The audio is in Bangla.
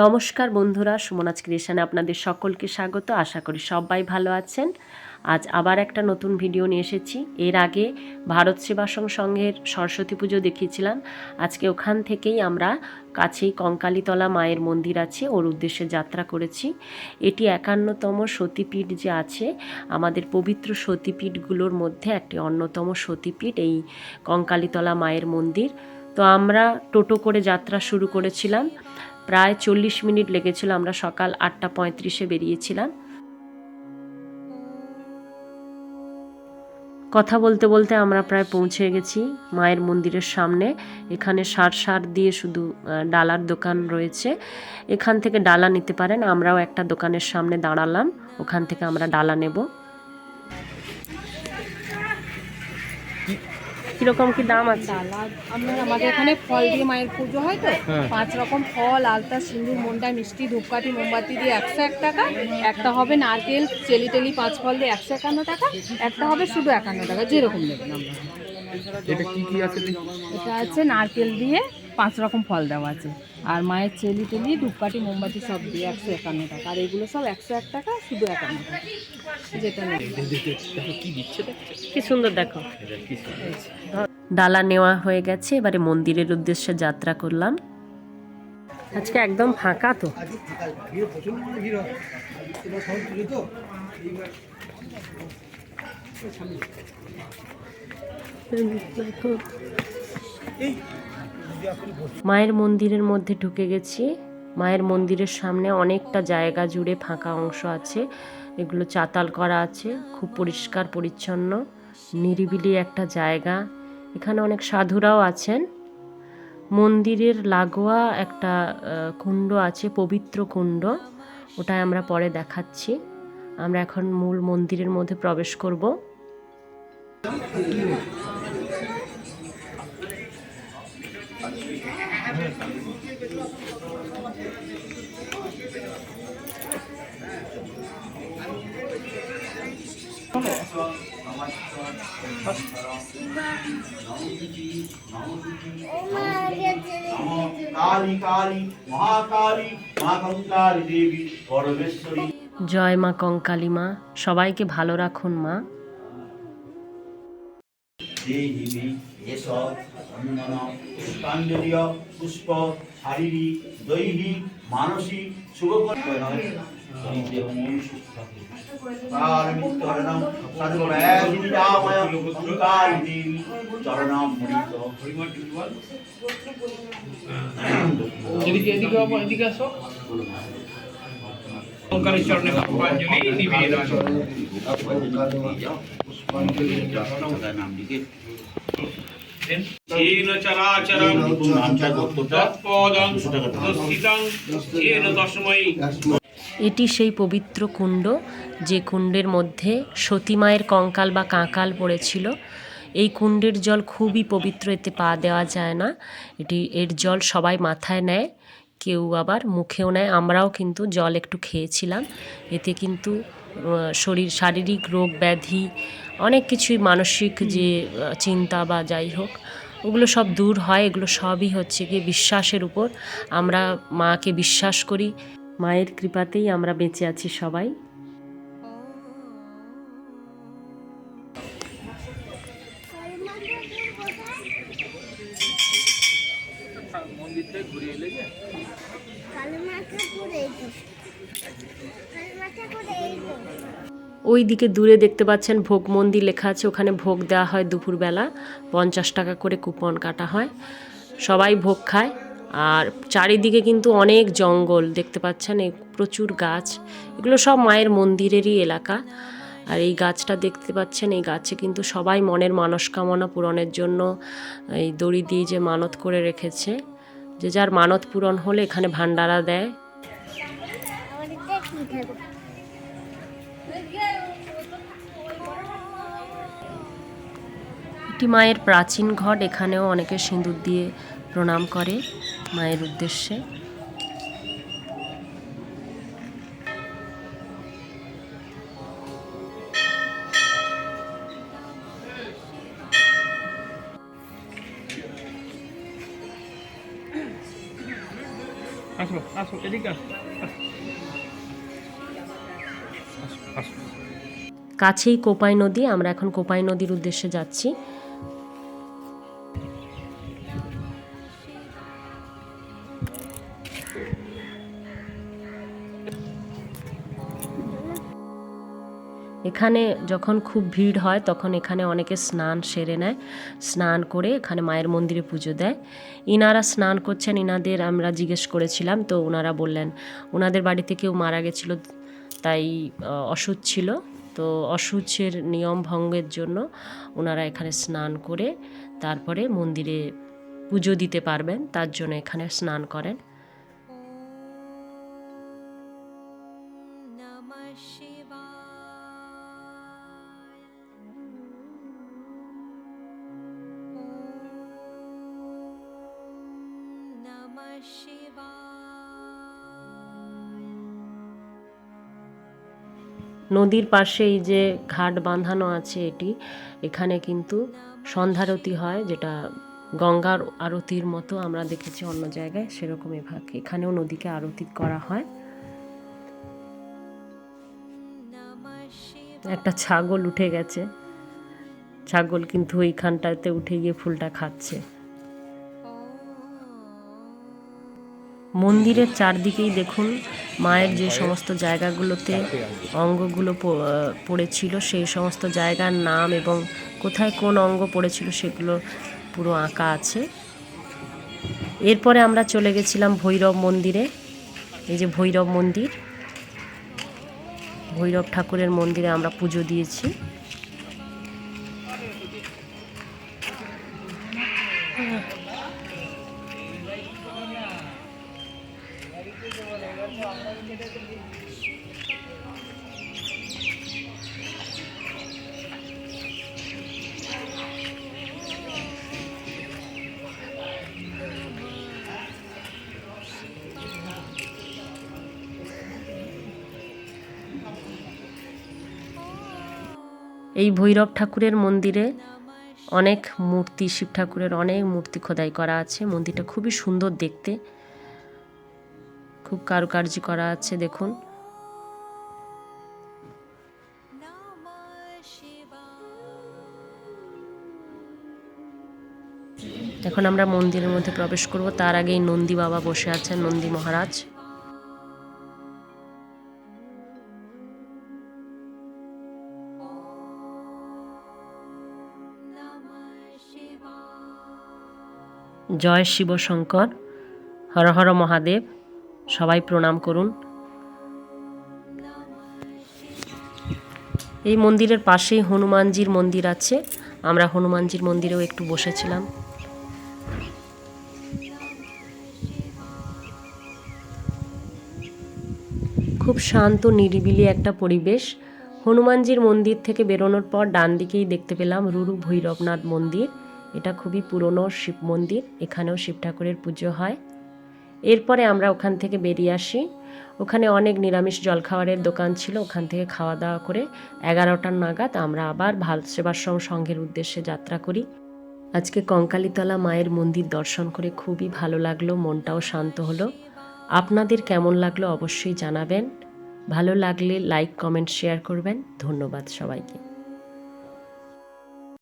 নমস্কার বন্ধুরা, সুমনাজ ক্রিয়েশনে আপনাদের সকলকে স্বাগত। আশা করি সবাই ভালো আছেন। আজ আবার একটা নতুন ভিডিও নিয়ে এসেছি। এর আগে ভারত সেবাশ্রম সংঘের সরস্বতী পুজো দেখিয়েছিলাম। আজকে ওখান থেকেই আমরা কাছেই কঙ্কালীতলা মায়ের মন্দির আছে, ওর উদ্দেশ্যে যাত্রা করেছি। এটি 51তম সতীপীঠ যে আছে, আমাদের পবিত্র সতীপীঠগুলোর মধ্যে একটি অন্যতম সতীপীঠ এই কঙ্কালীতলা মায়ের মন্দির। তো আমরা টোটো করে যাত্রা শুরু করেছিলাম। প্রায় 40 মিনিট লেগেছিল। আমরা সকাল 8:35-এ বেরিয়েছিলাম। কথা বলতে বলতে আমরা প্রায় পৌঁছে গেছি মায়ের মন্দিরের সামনে। এখানে সার দিয়ে শুধু ডালার দোকান রয়েছে। এখান থেকে ডালা নিতে পারেন। আমরাও একটা দোকানের সামনে দাঁড়ালাম, ওখান থেকে আমরা ডালা নেব। কিরকম কি দাম আছে? আমাদের এখানে ফল দিয়ে মায়ের পুজো হয় তো, 5 রকম ফল, আলতা, সিঁদুর, মন্ডা, মিষ্টি, ধূপকাঠি, মোমবাতি দিয়ে 101 টাকা। একটা হবে নারকেল, চেলি টেলি 5 ফল দিয়ে 151 টাকা। একটা হবে শুধু 51 টাকা, যেরকম নেবেন আমরা। এটা কি আছে? এটা আছে নারকেল দিয়ে 5 রকম ফল দেওয়া আছে, আর মায়ের চেলি টেলি, ধূপকাঠি, মোমবাতি সব দিয়ে 151 টাকা। আর এগুলো সব 101 টাকা, শুধু 51 টাকা। যেটা নেবেন। কি দিচ্ছে? কি সুন্দর দেখো। ডালা নেওয়া হয়ে গেছে, এবারে মন্দিরের উদ্দেশ্যে যাত্রা করলাম। আজকে একদম ফাঁকা তো। মায়ের মন্দিরের মধ্যে ঢুকে গেছি। মায়ের মন্দিরের সামনে অনেকটা জায়গা জুড়ে ফাঁকা অংশ আছে, এগুলো চাতাল করা আছে। খুব পরিষ্কার পরিচ্ছন্ন, নিরিবিলি একটা জায়গা। এখানে অনেক সাধুরাও আছেন। মন্দিরের লাগোয়া একটা কুণ্ড আছে, পবিত্র কুণ্ড, ওটাই আমরা পরে দেখাচ্ছি। আমরা এখন মূল মন্দিরের মধ্যে প্রবেশ করব। কালী কালী মহাকালী মা কঙ্কালী দেবী পরমেশ্বরী। জয় মা কঙ্কালী মা, সবাইকে ভালো রাখুন মা। দেহিমে এসব অন্যন পুষ্পাঞ্জলীয় পুষ্প শারীরিক দৈহিক মানসিক কঙ্কালের চরণে পুষ্পাঞ্জলি নিবেদন। येन चराचरं तत्पदं दर्शितं येन तस्मै। এটি সেই পবিত্র কুণ্ড, যে কুণ্ডের মধ্যে সতী মায়ের কঙ্কাল বা কাঁকাল পড়েছিল। এই কুণ্ডের জল খুবই পবিত্র, এতে পা দেওয়া যায় না। এর জল সবাই মাথায় নেয়, কেউ আবার মুখেও নেয়। আমরাও কিন্তু জল একটু খেয়েছিলাম। এতে কিন্তু শারীরিক রোগ ব্যাধি, অনেক কিছুই, মানসিক যে চিন্তা বা যাই হোক, ওগুলো সব দূর হয়। এগুলো সবই হচ্ছে কি বিশ্বাসের উপর। আমরা মাকে বিশ্বাস করি, মায়ের কৃপাতেই আমরা বেঁচে আছি সবাই। ওই দিকে দূরে দেখতে পাচ্ছেন ভোগ মন্দির লেখা আছে, ওখানে ভোগ দেওয়া হয় দুপুরবেলা। 50 টাকা করে কুপন কাটা হয়, সবাই ভোগ খায়। আর চারিদিকে কিন্তু অনেক জঙ্গল দেখতে পাচ্ছেন, প্রচুর গাছ। এগুলো সব মায়ের মন্দিরেরই এলাকা। আর এই গাছটা দেখতে পাচ্ছেন, এই গাছে কিন্তু সবাই মনের মানসকামনা পূরণের জন্য এই দড়ি দিয়ে যে মানত করে রেখেছে। যে যার মানত পূরণ হলে এখানে ভান্ডারা দেয়। এটি মায়ের প্রাচীন ঘট, এখানেও অনেকে সিঁদুর দিয়ে প্রণাম করে মায়ের উদ্দেশ্যে। আসো আসো এদিকে আসো আসো। কাছেই কোপাই নদী, আমরা এখন কোপাই নদীর উদ্দেশ্যে যাচ্ছি। এখানে যখন খুব ভিড় হয় তখন এখানে অনেকে স্নান সেরে নেয়, স্নান করে এখানে মায়ের মন্দিরে পুজো দেয়। ইনারা স্নান করছেন, ইনাদের আমরা জিজ্ঞেস করেছিলাম, তো ওনারা বললেন ওনাদের বাড়িতে কেউ মারা গেছিলো, তাই অসুচ ছিল, তো অসুচের নিয়ম ভঙ্গের জন্য ওনারা এখানে স্নান করে তারপরে মন্দিরে পুজো দিতে পারবেন, তার জন্য এখানে স্নান করেন। নদীর পাশে এই যে ঘাট বাঁধানো আছে, এখানে কিন্তু সন্ধ্যারতি হয়, যেটা গঙ্গার আরতির মতো আমরা দেখেছি অন্য জায়গায়, সেরকম এখানেও নদীকে আরতি করা হয়। একটা ছাগল উঠে গেছে, ছাগল কিন্তু ওইখানটাতে উঠে গিয়ে ফুলটা খাচ্ছে। মন্দিরের চারদিকেই দেখুন মায়ের যে সমস্ত জায়গাগুলোতে অঙ্গগুলো পড়েছিল সেই সমস্ত জায়গার নাম এবং কোথায় কোন অঙ্গ পড়েছিল সেগুলো পুরো আঁকা আছে। এরপরে আমরা চলে গেছিলাম ভৈরব মন্দিরে। এই যে ভৈরব মন্দির, ভৈরব ঠাকুরের মন্দিরে আমরা পুজো দিয়েছি। এই ভৈরব ঠাকুরের মন্দিরে অনেক মূর্তি, শিব ঠাকুরের অনেক মূর্তি খোদাই করা আছে। মন্দিরটা খুবই সুন্দর দেখতে, খুব কারুকার্য করা আছে দেখুন। এখন আমরা মন্দিরের মধ্যে প্রবেশ করব, তার আগেই নন্দী বাবা বসে আছেন, নন্দী মহারাজ। জয় শিব শঙ্কর, হর হর মহাদেব, সবাই প্রণাম করুন। এই মন্দিরের পাশেই হনুমানজির মন্দির আছে, আমরা হনুমানজির মন্দিরেও একটু বসেছিলাম। খুব শান্ত নিরিবিলি একটা পরিবেশ। হনুমানজির মন্দির থেকে বেরোনোর পর ডান দিকেই দেখতে পেলাম রুরু ভৈরবনাথ মন্দির। এটা খুবই পুরনো শিব মন্দির, এখানেও শিব ঠাকুরের পুজো হয়। এরপরে আমরা ওখান থেকে বেরিয়ে আসি। ওখানে অনেক নিরামিষ জলখাবারের দোকান ছিল, ওখান থেকে খাওয়া দাওয়া করে 11টার নাগাদ আমরা আবার ভারত সেবাশ্রম সংঘের উদ্দেশ্যে যাত্রা করি। আজকে কঙ্কালীতলা মায়ের মন্দির দর্শন করে খুবই ভালো লাগলো, মনটাও শান্ত হলো। আপনাদের কেমন লাগলো অবশ্যই জানাবেন। ভালো লাগলে লাইক, কমেন্ট, শেয়ার করবেন। ধন্যবাদ সবাইকে।